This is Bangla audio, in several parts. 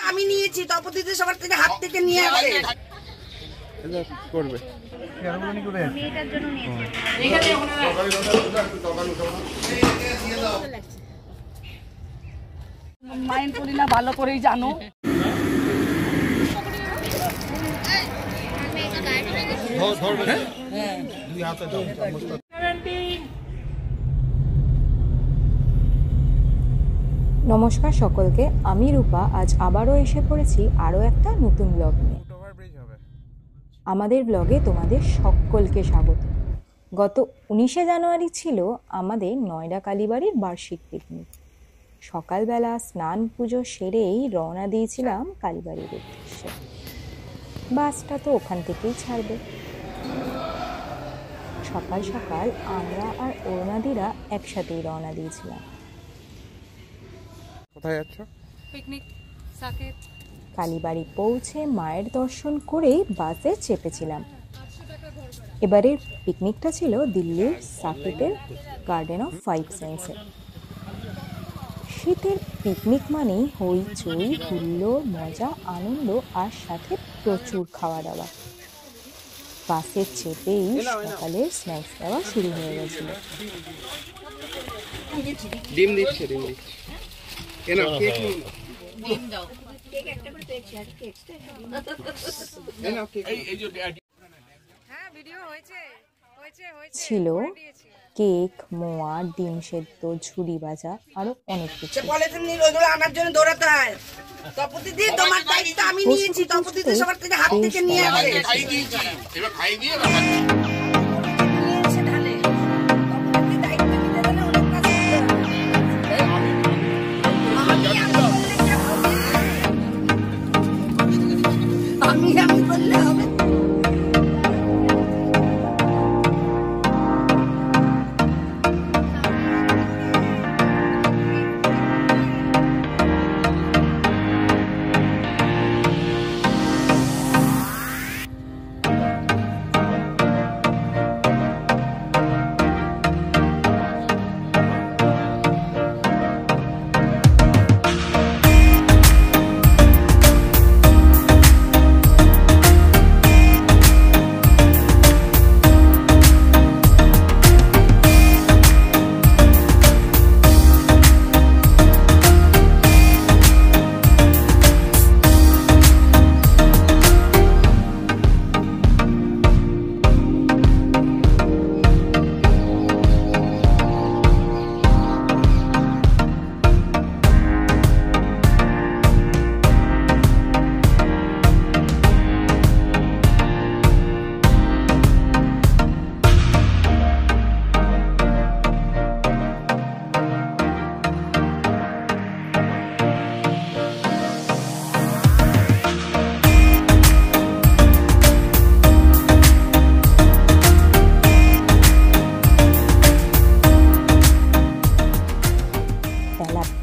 আমি নিয়েছি তপতিতে সবার থেকে হাত থেকে নিয়ে আসে করবে মাইন্ড করি না, ভালো করেই জানো। নমস্কার সকলকে, আমি রূপা। আজ আবারও এসে পড়েছি আরও একটা নতুন ব্লগ নিয়ে। আমাদের ব্লগে তোমাদের সকলকে স্বাগত। গত 19শে জানুয়ারি ছিল আমাদের নয়ডা কালীবাড়ির বার্ষিক পিকনিক। সকালবেলা স্নান পুজো সেরেই রওনা দিয়েছিলাম কালীবাড়ির উদ্দেশ্যে। বাসটা তো ওখান থেকেই ছাড়বে। সকাল সকাল আমরা আর অরুণাদিরা একসাথেই রওনা দিয়েছিলাম। কোথায় যাচ্ছ? পিকনিক সাকেত। কালীবাড়ি পৌঁছে মায়ের দর্শন করেই বাসে চেপেছিলাম। এবারের পিকনিকটা ছিল দিল্লির সাকেতের গার্ডেন অফ ফাইভ সেন্সে। শীতের পিকনিক মানেই হইচই, হুল্লোড়, মজা, আনন্দ আর সাথে প্রচুর খাওয়া দাওয়া। বাসে চেপেই সকালের স্ন্যাক্স দেওয়া শুরু হয়ে গেছিল। ডিম দিচ্ছে, ডিম দিচ্ছে। কেন কেক ডিম দাও, কেক একটা করে পেয়েছি আর কেক হ্যাঁ ভিডিও হয়েছে ছিল কেক, মোয়া, ডিম সেদ্ধ, ঝুরি ভাজা আরো অনেক কিছু। ওইগুলো আনার জন্য দৌড়াতে হয়। তপতি দি তোমার দায়িত্ব আমি নিয়েছি, তপতিতে সবার থেকে হাত থেকে নিয়ে আসে খাই দিয়েছি, এবার খাই দিয়ে আমি বললে হবে।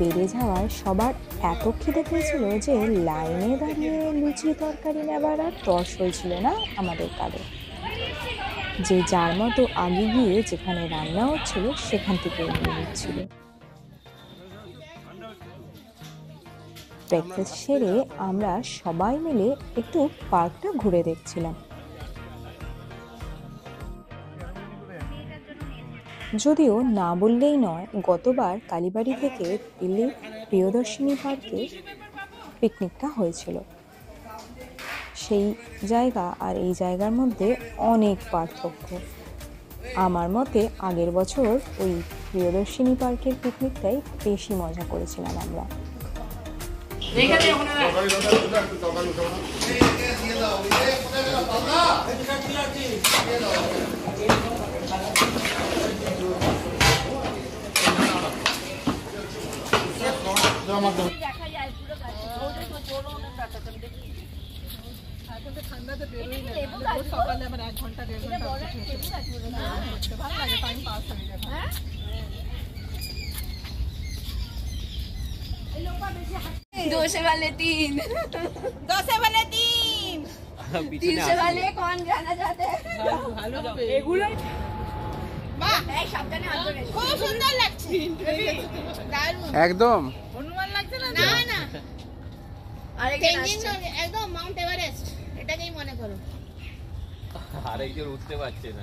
বেড়ে যাওয়ার সবার এত খিদে পেয়েছিল যে লাইনে দাঁড়িয়ে লুচি তরকারি নেবার আর তর্স হয়েছিল না আমাদের কারো। যে যার মতো আগে গিয়ে যেখানে রান্না হচ্ছিল সেখান থেকে নিয়ে নিচ্ছিল। ব্রেকফাস্ট সেরে আমরা সবাই মিলে একটু পার্কটা ঘুরে দেখছিলাম। যদিও না বললেই নয়, গতবার কালীবাড়ি থেকে দিল্লির প্রিয়দর্শিনী পার্কে পিকনিকটা হয়েছিল। সেই জায়গা আর এই জায়গার মধ্যে অনেক পার্থক্য। আমার মতে আগের বছর ওই প্রিয়দর্শিনী পার্কের পিকনিকটাই বেশি মজা করেছিলাম আমরা। ঠান্ডাতে বেরোই না, সকালে আবার 1 ঘন্টা 1.5 ঘন্টা ভালো লাগে, টাইম পাস হয়ে যায়। दोसे वाले 3 3 से वाले कौन जाना चाहते हैं? খুব সুন্দর লাগছে দারুণ একদম হনুমান লাগছে না না না একদম মাউন্ট এভারেস্ট এটাকেই মনে করো আরেকজন উঠতে পারছে না।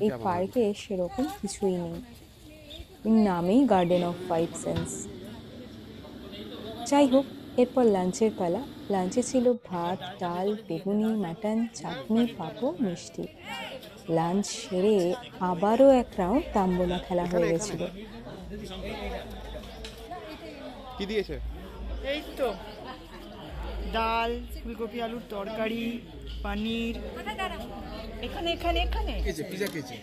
এই পার্কে সেরকম কিছুই নেই, নামেই গার্ডেন অফ ফাইভ সেন্স। যাই হোক, এরপর লাঞ্চের পালা। লাঞ্চে ছিল ভাত, ডাল, বেগুনি, মাটন, চাটনি, পাঁপড়, মিষ্টি। লাঞ্চ সেরে আবারও এক রাউন্ড তাম্বোলা খেলা হয়ে গেছিল। কি দিয়েছে? এই তো ডাল, ফুলকপি আলুর তরকারি, পনির। এখানে এখানে এখানে পিজা খেয়েছি।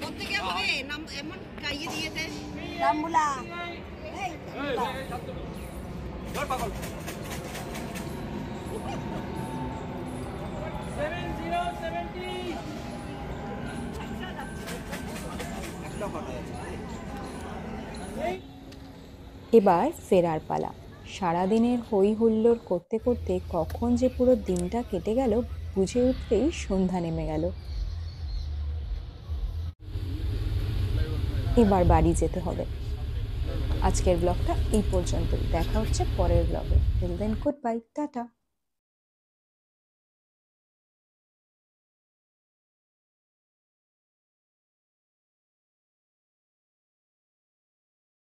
প্রত্যেকে হবে নাম এমন খাইয়ে দিয়েছে রামবুলা এবার ফেরার পালা। সারাদিনের হই হুল্লোড় করতে করতে কখন যে পুরো দিনটা কেটে গেল বুঝে উঠতেই সন্ধ্যা নেমে গেল। এবার বাড়ি যেতে হবে। আজকের ব্লগটা এই পর্যন্ত। দেখা হচ্ছে পরের ব্লগে। Till then good bye, tata.